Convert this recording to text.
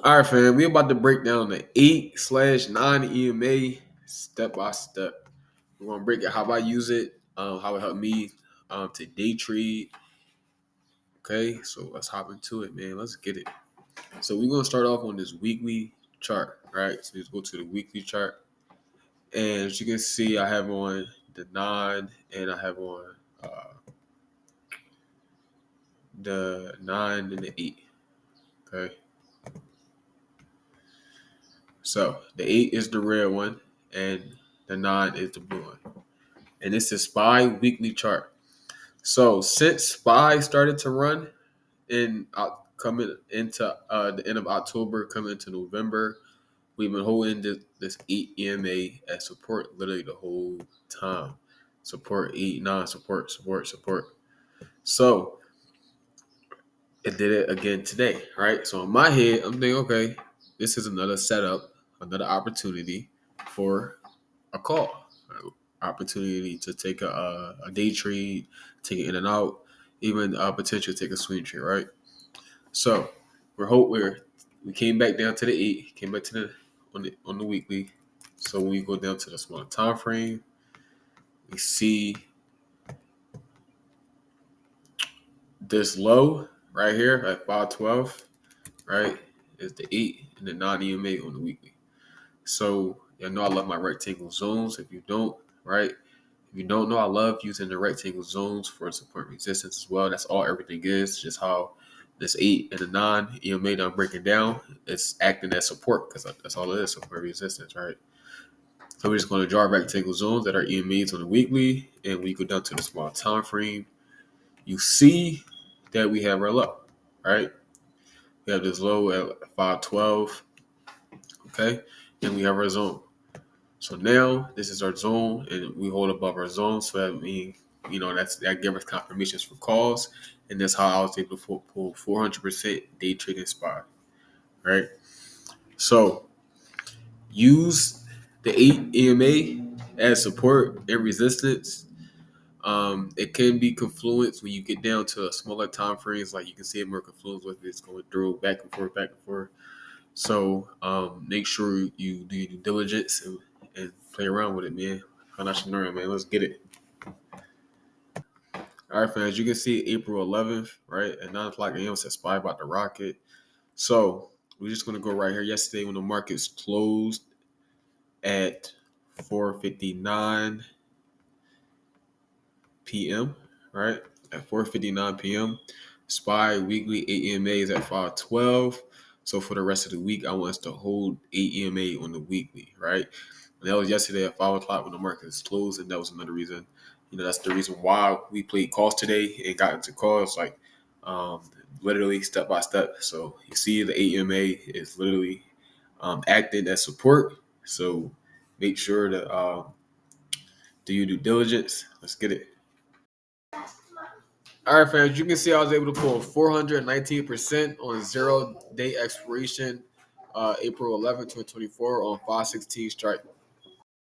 All right, fam. We about to break down the 8/9 EMA step by step. We're gonna break it how I use it, how it helped me to day trade. Okay, so let's hop into it, man. Let's get it. So we're gonna start off on this weekly chart, right? So let's go to the weekly chart, and as you can see, I have on the 9, and I have on the 9 and the 8. Okay, so the 8 is the red one, and the 9 is the blue one. And it's a SPY weekly chart. So since SPY started to run in coming into the end of October, coming into November, we've been holding this 8 EMA as support literally the whole time. Support 8, 9, support. So it did it again today, right? So in my head, I'm thinking, okay, this is another setup, another opportunity for a call, opportunity to take a day trade, take it in and out, even potential take a swing trade, right? So we came back down to the 8, came back to the on the weekly. So when we go down to the smaller time frame, we see this low right here at 512, right? Is the 8 and the 9 EMA on the weekly. So you know I love my rectangle zones. If you don't, right? If you don't know, I love using the rectangle zones for support and resistance as well. That's all everything is. Just how this 8 and the 9 EMA that I'm breaking down, it's acting as support because that's all it is, support and resistance, right? So we're just going to draw rectangle zones that are EMAs on the weekly, and we go down to the small time frame. You see that we have our low, right? We have this low at 512, okay? And we have our zone. So now this is our zone, and we hold above our zone. So that means, that gives us confirmations for calls, and that's how I was able to pull 400% day trading SPY, right? So use the 8 EMA as support and resistance. It can be confluence when you get down to a smaller time frames, like you can see it more confluence with it's going through back and forth. So make sure you do your due diligence and play around with it, man. HoodEntrepreneurr, man. Let's get it. All right, fans. You can see April 11th, right at 9 o'clock a.m. Says SPY about the rocket. So we're just gonna go right here. Yesterday, when the markets closed at 4:59 p.m., right at 4:59 p.m. SPY weekly 8 EMA is at 512. So for the rest of the week, I want us to hold 8 EMA on the weekly, right? And that was yesterday at 5 o'clock when the market is closed, and that was another reason. That's the reason why we played calls today and got into calls like literally step by step. So you see the 8 EMA is literally acting as support. So make sure to do your due diligence. Let's get it. All right, fans, you can see I was able to pull 419% on 0-day expiration, April 11, 2024 on 516 strike.